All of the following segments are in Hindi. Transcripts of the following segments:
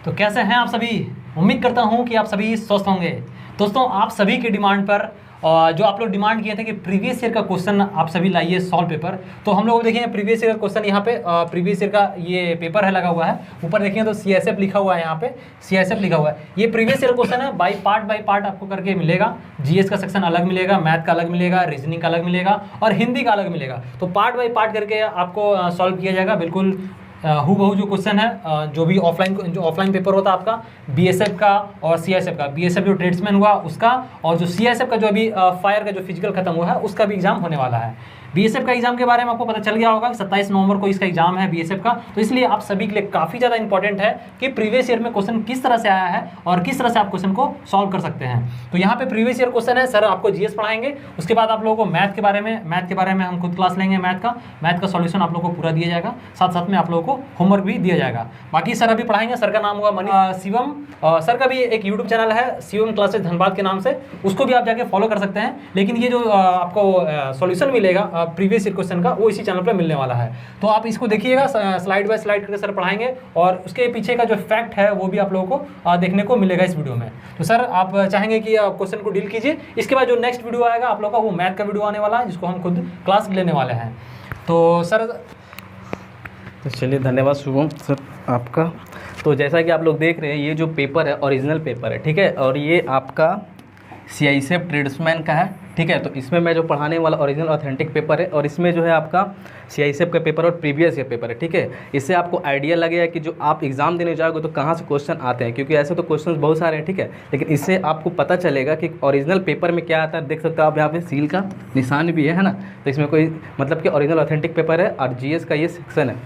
तो कैसे हैं आप सभी। उम्मीद करता हूं कि आप सभी स्वस्थ होंगे। दोस्तों, आप सभी की डिमांड पर जो आप लोग डिमांड किए थे कि प्रीवियस ईयर का क्वेश्चन आप सभी लाइए सॉल्व पेपर, तो हम लोग देखेंगे प्रीवियस ईयर का क्वेश्चन। यहाँ पे प्रीवियस ईयर का ये पेपर है लगा हुआ है, ऊपर देखेंगे तो CSF लिखा हुआ है। यहाँ पे CSF लिखा हुआ है। ये प्रीवियस ईयर क्वेश्चन है, बाय पार्ट आपको करके मिलेगा। GS का सेक्शन अलग मिलेगा, मैथ का अलग मिलेगा, रीजनिंग का अलग मिलेगा और हिंदी का अलग मिलेगा। तो पार्ट बाय पार्ट करके आपको सॉल्व किया जाएगा। बिल्कुल हूबहू जो क्वेश्चन है, जो भी ऑफलाइन पेपर होता है आपका BSF का और CSF का। BSF जो ट्रेड्समैन हुआ उसका, और जो CSF का जो अभी फायर का जो फिजिकल खत्म हुआ है उसका भी एग्जाम होने वाला है। BSF का एग्जाम के बारे में आपको पता चल गया होगा कि 27 नवंबर को इसका एग्जाम है BSF का। तो इसलिए आप सभी के लिए काफ़ी ज़्यादा इंपॉर्टेंट है कि प्रीवियस ईयर में क्वेश्चन किस तरह से आया है और किस तरह से आप क्वेश्चन को सॉल्व कर सकते हैं। तो यहाँ पे प्रीवियस ईयर क्वेश्चन है, सर आपको GS पढ़ाएंगे, उसके बाद आप लोगों को मैथ के बारे में हम खुद क्लास लेंगे। मैथ का सॉल्यूशन आप लोगों को पूरा दिया जाएगा, साथ साथ में आप लोगों को होमवर्क भी दिया जाएगा। बाकी सर अभी पढ़ाएंगे, सर का नाम हुआ शिवम। सर का भी एक यूट्यूब चैनल है शिवम क्लासेस धनबाद के नाम से, उसको भी आप जाके फॉलो कर सकते हैं। लेकिन ये जो आपको सॉल्यूशन मिलेगा प्रीवियस ईयर क्वेश्चन का, वो इसी चैनल पर मिलने वाला है। तो आप इसको देखिएगा, स्लाइड बाय स्लाइड करके सर पढ़ाएंगे और उसके पीछे का जो फैक्ट है वो भी आप लोगों को देखने को मिलेगा इस वीडियो में। तो सर आप चाहेंगे कि क्वेश्चन को डील कीजिए। इसके बाद जो नेक्स्ट वीडियो आएगा आप लोग का, वो मैथ का वीडियो आने वाला है, जिसको हम खुद क्लास लेने वाले हैं। तो सर तो चलिए, धन्यवाद शुभम सर आपका। तो जैसा कि आप लोग देख रहे हैं, ये जो पेपर है ओरिजिनल पेपर है, ठीक है, और ये आपका CISF ट्रेड्समैन का है, ठीक है। तो इसमें मैं जो पढ़ाने वाला ओरिजिनल ऑथेंटिक पेपर है, और इसमें जो है आपका CISF का पेपर और प्रीवियस ईयर पेपर है, ठीक है। इससे आपको आइडिया लगेगा कि जो आप एग्ज़ाम देने जाओगे तो कहाँ से क्वेश्चन आते हैं, क्योंकि ऐसे तो क्वेश्चन बहुत सारे हैं, ठीक है। लेकिन इससे आपको पता चलेगा कि ओरिजिनल पेपर में क्या आता है। देख सकते हो आप यहाँ पे सील का निशान भी है ना। तो इसमें कोई मतलब कि ओरिजिनल ऑथेंटिक पेपर है और GS का ये सेक्शन है।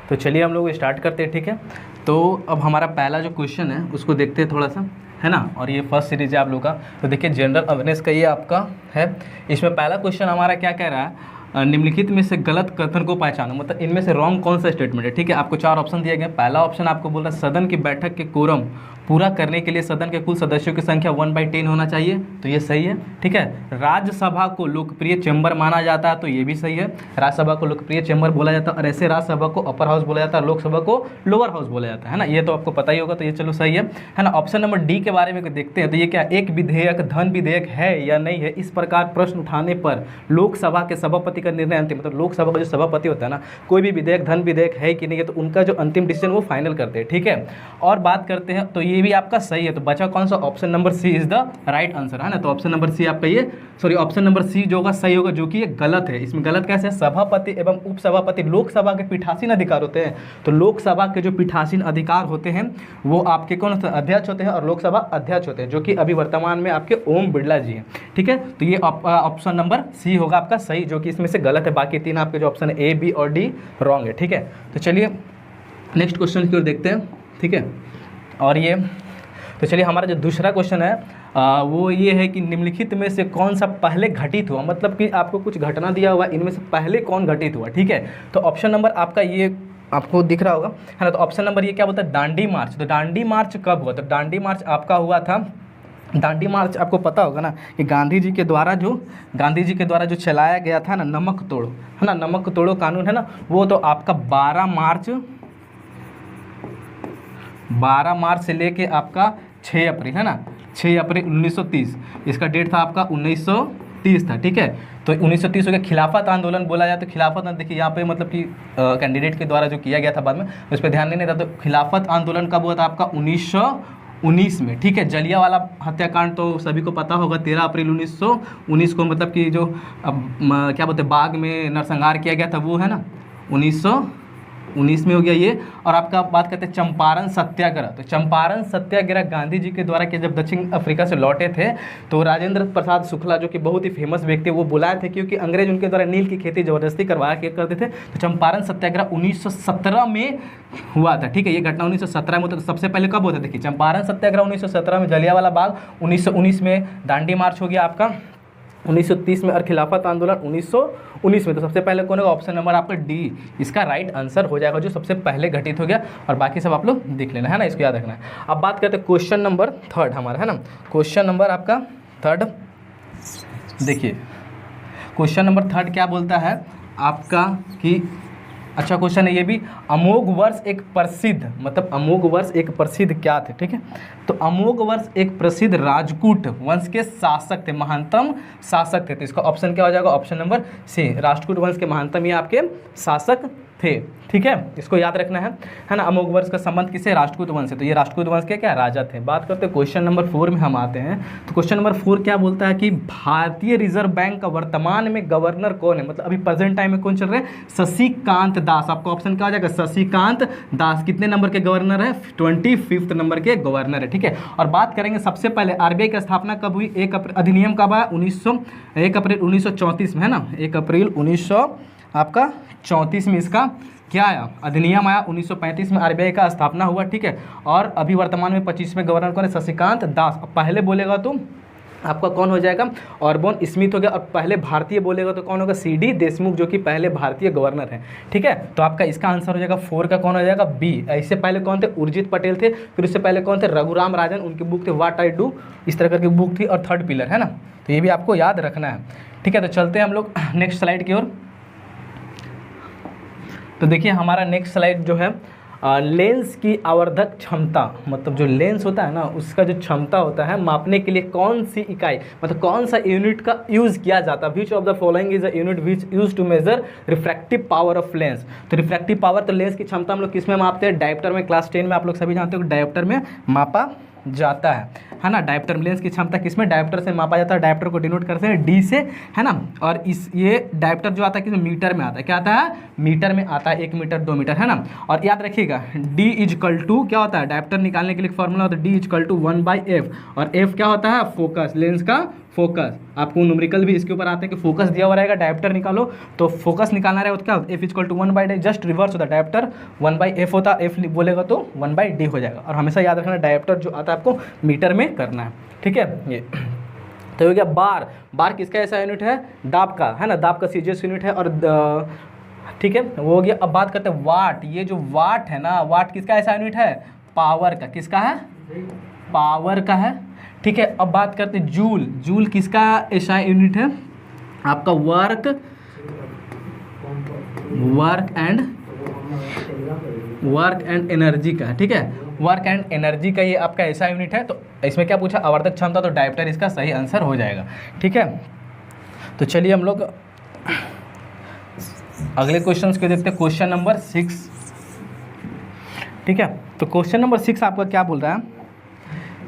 तो चलिए हम लोग स्टार्ट करते हैं, ठीक है। तो अब हमारा पहला जो क्वेश्चन है उसको देखते हैं थोड़ा सा, है ना। और ये फर्स्ट सीरीज है आप लोग का। तो देखिए, जनरल अवेयरनेस का ये आपका है। इसमें पहला क्वेश्चन हमारा क्या कह रहा है, निम्नलिखित में से गलत कथन को पहचानो, मतलब इनमें से रॉन्ग कौन सा स्टेटमेंट है, ठीक है। आपको 4 ऑप्शन दिए गए। पहला ऑप्शन आपको बोल रहा है सदन की बैठक के कोरम पूरा करने के लिए सदन के कुल सदस्यों की संख्या 1/10 होना चाहिए, तो ये सही है, ठीक है। राज्यसभा को लोकप्रिय चैम्बर माना जाता है, तो ये भी सही है। राज्यसभा को लोकप्रिय चैम्बर बोला जाता है, और ऐसे राज्यसभा को अपर हाउस बोला जाता है, लोकसभा को लोअर हाउस बोला जाता है ना। ये तो आपको पता ही होगा, तो ये चलो सही है ना। ऑप्शन नंबर D के बारे में देखते हैं। तो ये क्या, एक विधेयक धन विधेयक है या नहीं है, इस प्रकार प्रश्न उठाने पर लोकसभा के सभापति का निर्णय अंतिम, मतलब लोकसभा का जो सभापति होता है ना, कोई भी विधेयक धन विधेयक है कि नहीं है, तो उनका जो अंतिम डिसीजन वो फाइनल करते हैं, ठीक है। और बात करते हैं, तो ये भी आपका सही है। तो बचा कौन सा, option number C is the right answer, है ना। तो ऑप्शन नंबर C आपका ये, सॉरी ऑप्शन नंबर C जो होगा सही होगा, जो कि ये गलत है। इसमें गलत कैसे है, सभापति एवं उपसभापति लोकसभा के पीठासीन अधिकार होते हैं। तो लोकसभा के जो पीठासीन अधिकार होते हैं वो आपके कौन अध्यक्ष होते हैं, और लोकसभा अध्यक्ष होते हैं, जो कि अभी वर्तमान में आपके ओम बिरला जी हैं, ठीक है। तो ये ऑप्शन नंबर C होगा आपका सही, जो कि इसमें से गलत है। बाकी 3 आपके जो ऑप्शन है A, B और D रॉन्ग है, ठीक है। तो चलिए नेक्स्ट क्वेश्चन की ओर देखते हैं, ठीक है। और ये तो चलिए, हमारा जो दूसरा क्वेश्चन है वो ये है कि निम्नलिखित में से कौन सा पहले घटित हुआ, मतलब कि आपको कुछ घटना दिया हुआ, इनमें से पहले कौन घटित हुआ, ठीक है। तो ऑप्शन नंबर आपका ये आपको दिख रहा होगा, है ना। तो ऑप्शन नंबर ये क्या बोलता है, दांडी मार्च। तो दांडी मार्च कब हुआ, तो दांडी मार्च आपका हुआ था, दांडी मार्च आपको पता होगा ना, कि गांधी जी के द्वारा जो चलाया गया था ना, नमक तोड़ो, है ना, नमक तोड़ो कानून, है ना, वो तो आपका 12 मार्च से लेके आपका 6 अप्रैल, है ना, 6 अप्रैल 1930 इसका डेट था आपका, 1930 था, ठीक है। तो 1930 हो गया। खिलाफत आंदोलन बोला जाए तो खिलाफत आंदोलन, देखिए यहाँ पे मतलब कि कैंडिडेट के द्वारा जो किया गया था बाद में, उस पर ध्यान नहीं था। तो खिलाफत आंदोलन कब हुआ था आपका, 1919 में, ठीक है। जलियांवाला हत्याकांड तो सभी को पता होगा, 13 अप्रैल 1919 को, मतलब कि जो क्या बोलते हैं, बाग में नरसंहार किया गया था, वो है ना 1919 में हो गया ये। और आपका बात करते हैं चंपारण सत्याग्रह। तो चंपारण सत्याग्रह गांधी जी के द्वारा कि जब दक्षिण अफ्रीका से लौटे थे, तो राजेंद्र प्रसाद शुक्ला जो कि बहुत ही फेमस व्यक्ति, वो बुलाए थे, क्योंकि अंग्रेज उनके द्वारा नील की खेती ज़बरदस्ती करवाया करते थे। तो चंपारण सत्याग्रह 1917 में हुआ था, ठीक है। ये घटना 1917 में होता था। सबसे पहले कब होता है, देखिए, चंपारण सत्याग्रह 1917 में, जलियांवाला बाग 1919 में, दांडी मार्च हो गया आपका 1930 में, और खिलाफत आंदोलन 1919 में। तो सबसे पहले कौन होगा, ऑप्शन नंबर आपका D इसका राइट आंसर हो जाएगा, जो सबसे पहले घटित हो गया। और बाकी सब आप लोग देख लेना, है ना, इसको याद रखना है। अब बात करते हैं क्वेश्चन नंबर 3 हमारा, है ना। क्वेश्चन नंबर आपका 3, देखिए क्वेश्चन नंबर 3 क्या बोलता है आपका कि अच्छा क्वेश्चन है ये भी। अमोघ वर्ष एक प्रसिद्ध, मतलब अमोघ वर्ष एक प्रसिद्ध क्या थे, ठीक है। तो अमोघ वर्ष एक प्रसिद्ध राजपूत वंश के शासक थे, महानतम शासक थे। तो इसका ऑप्शन क्या हो जाएगा, ऑप्शन नंबर सी, राजपूत वंश के महानतम ये आपके शासक थे, ठीक है। इसको याद रखना है ना। अमोघ वर्ष का संबंध किसे, राजपूत वंश से। तो ये राजपूत वंश के क्या राजा थे। बात करते हैं क्वेश्चन नंबर 4 में हम आते हैं। तो क्वेश्चन नंबर 4 क्या बोलता है कि भारतीय रिजर्व बैंक का वर्तमान में गवर्नर कौन है, मतलब अभी प्रेजेंट टाइम में कौन चल रहे हैं, शशिकांत दास। आपका ऑप्शन क्या हो जाएगा, शशिकांत दास। कितने नंबर के गवर्नर है, 25 नंबर के गवर्नर है, ठीक है। और बात करेंगे सबसे पहले आरबीआई की स्थापना कब हुई, अधिनियम कब आया, 1 अप्रैल 1934 में, है ना। 1 अप्रैल 1934 में इसका क्या आया, अधिनियम आया। 1935 में आरबीआई का स्थापना हुआ, ठीक है। और अभी वर्तमान में 25वें गवर्नर कौन है, शशिकांत दास। अब पहले बोलेगा तो आपका कौन हो जाएगा, ऑरबोन स्मिथ हो गया। और पहले भारतीय बोलेगा तो कौन होगा, सीडी देशमुख, जो कि पहले भारतीय गवर्नर हैं, ठीक है। तो आपका इसका आंसर हो जाएगा 4 का कौन हो जाएगा, बी। इससे पहले कौन थे, उर्जित पटेल थे। फिर उससे पहले कौन थे, रघुराम राजन, उनकी बुक थी व्हाट आई डू, इस तरह की बुक थी। और थर्ड पिलर, है ना। तो ये भी आपको याद रखना है, ठीक है। तो चलते हैं हम लोग नेक्स्ट स्लाइड की ओर। तो देखिए हमारा नेक्स्ट स्लाइड जो है, लेंस की आवर्धक क्षमता, मतलब जो लेंस होता है ना, उसका जो क्षमता होता है मापने के लिए कौन सी इकाई, मतलब कौन सा यूनिट का यूज़ किया जाता है। Which of the following is a unit which use to measure refractive power of lens. तो रिफ्रैक्टिव पावर, तो लेंस की क्षमता हम लोग किस में मापते हैं, डायोप्टर में। क्लास 10 में आप लोग सभी जानते हो डायोप्टर में मापा जाता है ना। डायोप्टर लेंस की क्षमता किसमें, डायोप्टर से मापा जाता है। डायोप्टर को डिनोट करते हैं डी से, है ना। और ये डायोप्टर जो आता है किसमें, मीटर में आता है। क्या आता है, मीटर में आता है, 1 मीटर 2 मीटर, है ना। और याद रखिएगा डी इजकल टू क्या होता है, डायोप्टर निकालने के लिए फॉर्मूला होता है डी इजकल टू 1/f। और f क्या होता है, फोकस, लेंस का फोकस। आपको न्यूमेरिकल भी इसके ऊपर आते हैं कि फोकस दिया हुआ रहेगा, डायोप्टर निकालो, तो फोकस निकालना रहेगा तो क्या होता है, f is equal to 1/d, just reverse होता है। डायोप्टर 1/f होता है, f बोलेगा तो 1/d हो जाएगा। और हमेशा याद रखना डायोप्टर जो आता है आपको मीटर में करना है, ठीक है। ये तो हो गया बार। बार किसका ऐसा यूनिट है, दाब का, है ना। दाब का सीजीएस यूनिट है। और ठीक है, वो हो गया। अब बात करते हैं वाट। ये जो वाट है ना, वाट किसका ऐसा यूनिट है, पावर का। किसका है, पावर का है, ठीक है। अब बात करते हैं जूल। जूल किसका ऐसा यूनिट है, आपका वर्क एंड एनर्जी का, ठीक है। वर्क एंड एनर्जी का ये आपका ऐसा यूनिट है। तो इसमें क्या पूछा, आवर्धक क्षमता, तो डायोप्टर इसका सही आंसर हो जाएगा, ठीक है। तो चलिए हम लोग अगले क्वेश्चंस को देखते हैं। क्वेश्चन नंबर 6, ठीक है। तो क्वेश्चन नंबर 6 आपका क्या बोल रहा है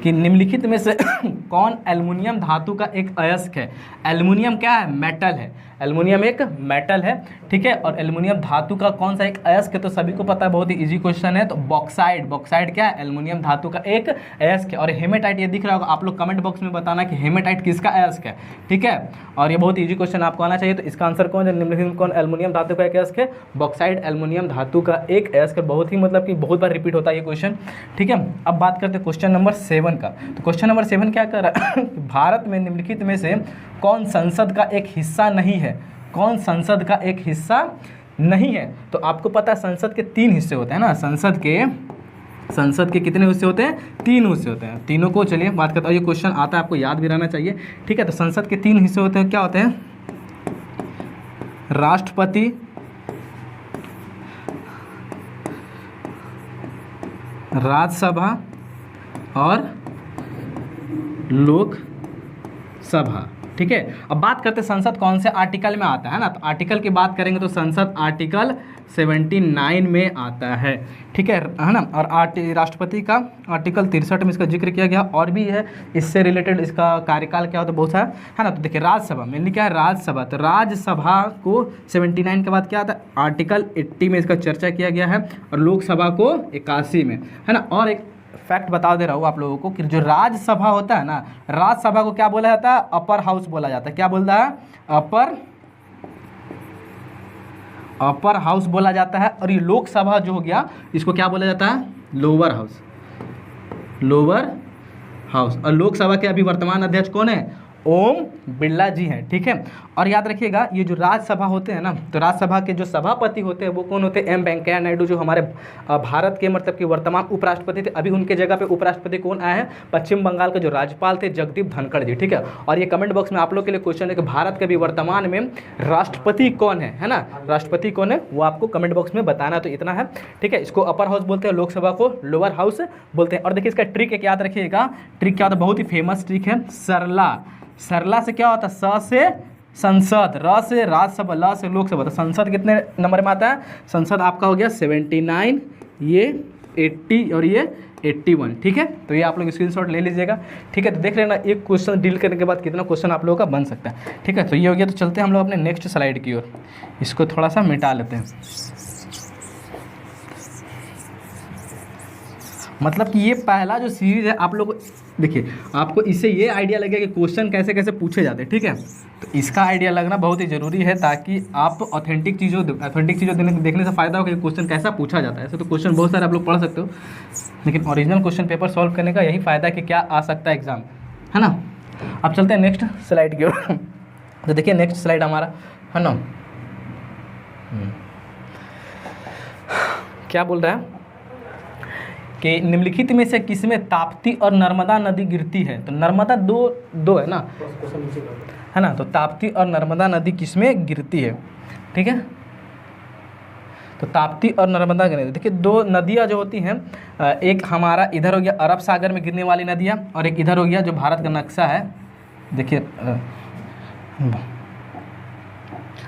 कि निम्नलिखित में से कौन एल्युमिनियम धातु का एक अयस्क है। एल्युमिनियम क्या है, मेटल है। एल्युमिनियम एक मेटल है, ठीक है। और एल्युमिनियम धातु का कौन सा एक अयस्क है, तो सभी को पता है, बहुत ही इजी क्वेश्चन है। तो बॉक्साइड। बॉक्साइड क्या है, एल्युमिनियम धातु का एक अयस्क है। और हेमेटाइट, ये दिख रहा होगा, आप लोग कमेंट बॉक्स में बताना कि हेमेटाइट किसका अयस्क है, ठीक है। और ये बहुत इजी क्वेश्चन आपको आना चाहिए। तो इसका आंसर कौन है, निम्नलिखित में कौन एल्युमिनियम धातु का एक अयस्क है, बॉक्साइड एल्युमिनियम धातु का एक अयस्क है। बहुत ही मतलब कि बहुत बार रिपीट होता है ये क्वेश्चन, ठीक है। अब बात करते हैं क्वेश्चन नंबर 7 का। तो क्वेश्चन नंबर 7 क्या कर रहा है भारत में निम्नलिखित में से कौन संसद का एक हिस्सा नहीं है, कौन संसद का एक हिस्सा नहीं है। तो आपको पता है संसद के 3 हिस्से होते हैं ना। संसद के कितने हिस्से होते हैं, 3 हिस्से होते हैं। तीनों को चलिए बात करते हैं। ये क्वेश्चन आता है, आपको याद भी रहना चाहिए, ठीक है। तो संसद के 3 हिस्से होते हैं, क्या होते हैं, राष्ट्रपति, राज्यसभा और लोकसभा, ठीक है। अब बात करते हैं संसद कौन से आर्टिकल में आता है ना। तो आर्टिकल की बात करेंगे तो संसद आर्टिकल 79 में आता है, ठीक है ना। और राष्ट्रपति का आर्टिकल 63 में इसका जिक्र किया गया। और भी है इससे रिलेटेड, इसका कार्यकाल क्या होता है, बहुत सारा, है ना। तो देखिए राज्यसभा मेनली क्या है, राज्यसभा। तो राज्यसभा को 79 के बाद क्या आता है, आर्टिकल 80 में इसका चर्चा किया गया है। और लोकसभा को 81 में, है ना। और एक फैक्ट बता दे रहा हूँ आप लोगों को कि जो राज्यसभा होता है ना, राज्यसभा को क्या बोला जाता है, अपर हाउस बोला जाता है। क्या बोलता है, अपर हाउस बोला जाता है। और ये लोकसभा जो हो गया, इसको क्या बोला जाता है, लोअर हाउस। और लोकसभा के अभी वर्तमान अध्यक्ष कौन है, ओम बिरला जी हैं, ठीक है। और याद रखिएगा ये जो राज्यसभा होते हैं ना, तो राज्यसभा के जो सभापति होते हैं वो कौन होते हैं? एम वेंकैया नायडू, जो हमारे भारत के मतलब कि वर्तमान उपराष्ट्रपति थे। अभी उनके जगह पे उपराष्ट्रपति कौन आए हैं? पश्चिम बंगाल के जो राज्यपाल थे जगदीप धनखड़ जी, ठीक है। और ये कमेंट बॉक्स में आप लोग के लिए क्वेश्चन है कि भारत के भी वर्तमान में राष्ट्रपति कौन है ना, राष्ट्रपति कौन है वो आपको कमेंट बॉक्स में बताना, तो इतना है, ठीक है। इसको अपर हाउस बोलते हैं, लोकसभा को लोअर हाउस बोलते हैं। और देखिए इसका ट्रिक एक याद रखिएगा, ट्रिक क्या होता है? बहुत ही फेमस ट्रिक है, सरला। सरला से क्या होता है? स से संसद, र से राज्यसभा, ल से लोकसभा। तो संसद कितने नंबर में आता है? संसद आपका हो गया 79, ये 80 और ये 81, ठीक है। तो ये आप लोग स्क्रीनशॉट ले लीजिएगा, ठीक है। तो देख लेना एक क्वेश्चन डील करने के बाद कितना क्वेश्चन आप लोगों का बन सकता है, ठीक है। तो ये हो गया। तो चलते हैं हम लोग अपने नेक्स्ट स्लाइड की ओर, इसको थोड़ा सा मिटा लेते हैं। मतलब कि ये पहला जो सीरीज है आप लोग देखिए, आपको इससे ये आइडिया लगेगा कि क्वेश्चन कैसे कैसे पूछे जाते हैं, ठीक है। तो इसका आइडिया लगना बहुत ही ज़रूरी है, ताकि आप ऑथेंटिक चीज़ों देखने से फ़ायदा हो कि क्वेश्चन कैसा पूछा जाता है। ऐसे तो क्वेश्चन बहुत सारे आप लोग पढ़ सकते हो, लेकिन ओरिजिनल क्वेश्चन पेपर सॉल्व करने का यही फ़ायदा है कि क्या आ सकता है एग्ज़ाम, है ना। अब चलते हैं नेक्स्ट स्लाइड की ओर। तो देखिए नेक्स्ट स्लाइड हमारा है ना, क्या बोल रहा है कि निम्नलिखित में से किसमें ताप्ती और नर्मदा नदी गिरती है? तो नर्मदा दो है ना, है ना। तो ताप्ती और नर्मदा नदी किसमें गिरती है, ठीक है। तो ताप्ती और नर्मदा गिरती, देखिए दो नदियाँ जो होती हैं, एक हमारा इधर हो गया अरब सागर में गिरने वाली नदियाँ, और एक इधर हो गया जो भारत का नक्शा है, देखिए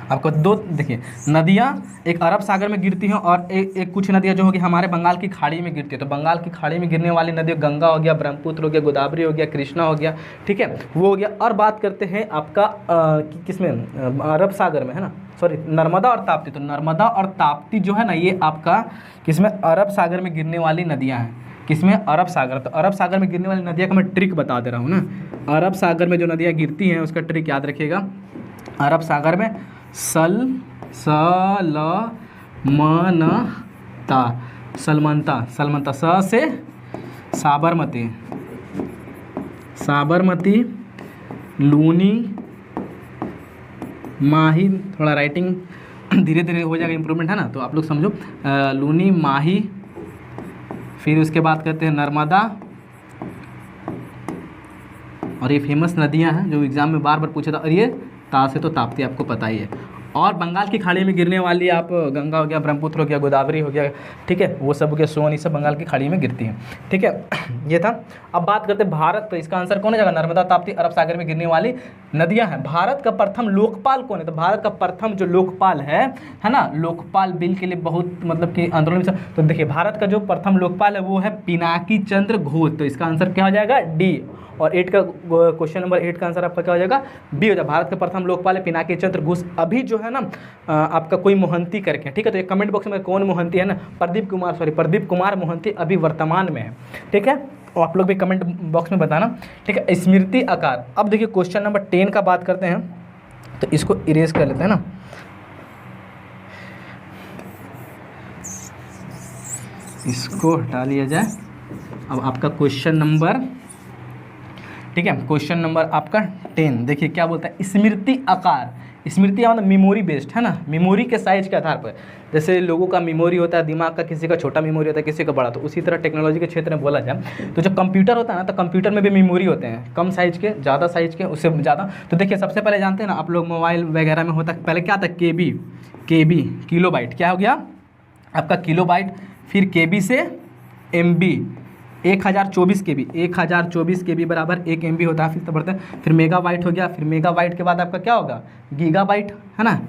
आपको दो देखिए नदियाँ एक अरब सागर में गिरती हैं, और एक कुछ नदियाँ जो होगी हमारे बंगाल की खाड़ी में गिरती है। तो बंगाल की खाड़ी में गिरने वाली नदी गंगा हो गया, ब्रह्मपुत्र हो गया, गोदावरी हो गया, कृष्णा हो गया, ठीक है, वो हो गया। और बात करते हैं आपका किसमें? अरब सागर में, है ना, सॉरी नर्मदा और ताप्ती। तो नर्मदा और ताप्ती जो है ना, ये आपका किसमें? अरब सागर में गिरने वाली नदियाँ हैं। किसमें? अरब सागर। तो अरब सागर में गिरने वाली नदियाँ का मैं ट्रिक बता दे रहा हूँ ना। अरब सागर में जो नदियाँ गिरती हैं उसका ट्रिक याद रखिएगा। अरब सागर में सलमनता, स से साबरमती, लूनी, माही, थोड़ा राइटिंग धीरे धीरे हो जाएगा इम्प्रूवमेंट, है ना। तो आप लोग समझो, लूनी, माही, फिर उसके बाद कहते हैं नर्मदा, और ये फेमस नदियां हैं जो एग्जाम में बार बार पूछा था। और ये ता से तो ताप्ती आपको पता ही है। और बंगाल की खाड़ी में गिरने वाली आप गंगा हो गया, ब्रह्मपुत्र हो गया, गोदावरी हो गया, ठीक है, वो सब हो गया, सोन, ये सब बंगाल की खाड़ी में गिरती हैं, ठीक है। ये था। अब बात करते हैं भारत, तो इसका आंसर कौन है? नर्मदा, ताप्ती, अरब सागर में गिरने वाली नदियां हैं। भारत का प्रथम लोकपाल कौन है? तो भारत का प्रथम जो लोकपाल है ना, लोकपाल बिल के लिए बहुत मतलब कि आंदोलन। तो देखिए भारत का जो प्रथम लोकपाल है वो है पिनाकी चंद्र घोष। तो इसका आंसर क्या हो जाएगा? डी। और 8 का क्वेश्चन नंबर 8 का आंसर आपका क्या हो जाएगा? बी हो जाएगा। भारत के प्रथम लोकपाल है पिनाकी चंद्र घोष। अभी जो है ना आपका कोई मोहंती करके, ठीक है। तो ये कमेंट बॉक्स में कौन मोहंती है ना? प्रदीप कुमार मोहंती अभी वर्तमान में है, ठीक है। और आप लोग भी कमेंट बॉक्स में बताना, ठीक है। स्मृति आकार। अब देखिए क्वेश्चन नंबर 10 का बात करते हैं, तो इसको इरेज कर लेते हैं ना। इसको हटा लिया जाए। अब आपका क्वेश्चन नंबर, ठीक है, क्वेश्चन नंबर आपका 10 देखिए क्या बोलता है? स्मृति आकार। स्मृति मतलब मेमोरी बेस्ड, है ना, मेमोरी के साइज के आधार पर। जैसे लोगों का मेमोरी होता है दिमाग का, किसी का छोटा मेमोरी होता है, किसी का बड़ा। तो उसी तरह टेक्नोलॉजी के क्षेत्र में बोला जाए तो जब कंप्यूटर होता है ना, तो कंप्यूटर में भी मेमोरी होते हैं, कम साइज के, ज़्यादा साइज के, उससे ज़्यादा। तो देखिए सबसे पहले जानते हैं ना आप लोग मोबाइल वगैरह में होता है, पहले क्या था? केबी, किलोबाइट। क्या हो गया आपका? किलोबाइट। फिर केबी से एमबी, 1024 केबी, 1024 केबी बराबर 1 MB होता है। फिर बढ़ते हैं, फिर मेगाबाइट हो गया। फिर मेगाबाइट के बाद आपका क्या होगा? गीगाबाइट, है ना।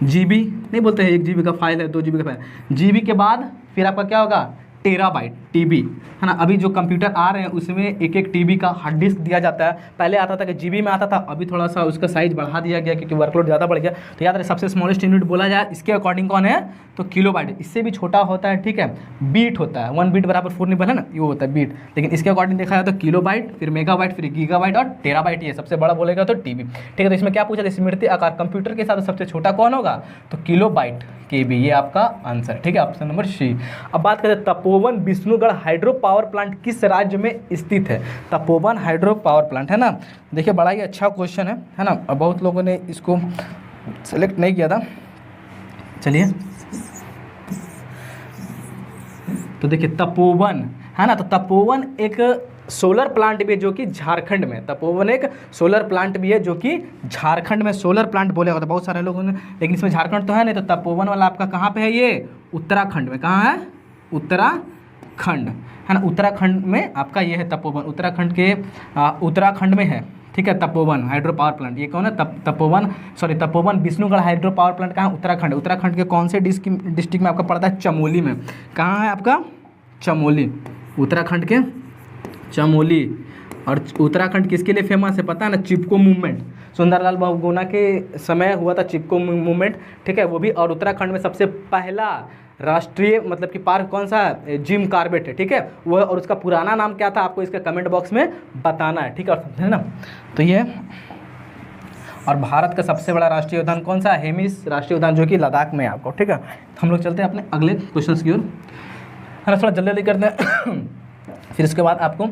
जीबी नहीं बोलते हैं, 1 GB का फाइल है, 2 GB का फाइल। जीबी के बाद फिर आपका क्या होगा? टेराबाइट, टीबी, है ना। अभी जो कंप्यूटर आ रहे हैं उसमें 1 TB का हार्ड डिस्क दिया जाता है। पहले आता था कि जीबी में आता था, अभी थोड़ा सा उसका साइज बढ़ा दिया गया क्योंकि वर्कलोड ज़्यादा बढ़ गया। तो याद रहे सबसे स्मॉलेस्ट यूनिट बोला जाए इसके अकॉर्डिंग कौन है? तो किलोबाइट। इससे भी छोटा होता है, ठीक है, बीट होता है। 1 बीट बराबर 4 निबल है ना, ये होता है बीट। लेकिन इसके अकॉर्डिंग देखा जाए तो किलोबाइट, फिर मेगाबाइट, फिर गीगाबाइट और टेराबाइट। ये सबसे बड़ा बोलेगा तो टीबी, ठीक है। तो इसमें क्या पूछा? स्मृति आकार कंप्यूटर के साथ सबसे छोटा कौन होगा? तो किलोबाइट, केबी, ये आपका आंसर, ठीक है, ऑप्शन नंबर सी। अब बात करते हैं Tapovan Vishnu Vishnugarh hydro power plant किस राज्य में स्थित है? तपोवन हाइड्रो पावर प्लांट, है ना। देखिए बड़ा ही अच्छा क्वेश्चन है ना। अब बहुत लोगों ने इसको सेलेक्ट नहीं किया था। चलिए तो देखिए तपोवन, है ना। तो तपोवन एक सोलर प्लांट भी है जो कि झारखंड में, तपोवन एक सोलर प्लांट भी है जो कि झारखंड में सोलर प्लांट बोले होगा तो बहुत सारे लोगों ने, लेकिन इसमें झारखंड तो है नहीं। तो तपोवन वाला आपका कहाँ पे है? ये उत्तराखंड में। कहाँ है? उत्तराखंड, है ना। उत्तराखंड में आपका ये है तपोवन, उत्तराखंड के उत्तराखंड में है, ठीक है। तपोवन हाइड्रो पावर प्लांट, ये कौन है? Tapovan Vishnugarh hydro power plant कहाँ? उत्तराखंड। उत्तराखंड के कौन से डिस्ट्रिक्ट में आपका पड़ता है? चमोली में। कहाँ है आपका? चमोली, उत्तराखंड के चमोली। और उत्तराखंड किसके लिए फेमस है पता है ना? चिपको मूवमेंट, सुंदरलाल बहुगुणा के समय हुआ था चिपको मूवमेंट, ठीक है, वो भी। और उत्तराखंड में सबसे पहला राष्ट्रीय मतलब कि पार्क कौन सा है? जिम कॉर्बेट है, ठीक है वो। और उसका पुराना नाम क्या था आपको इसका कमेंट बॉक्स में बताना है, ठीक है ना। तो ये, और भारत का सबसे बड़ा राष्ट्रीय उद्यान कौन सा? हेमिस राष्ट्रीय उद्यान जो कि लद्दाख में है आपको, ठीक है। तो हम लोग चलते हैं अपने अगले क्वेश्चन की ओर, है ना। थोड़ा जल्दी करते हैं फिर इसके बाद आपको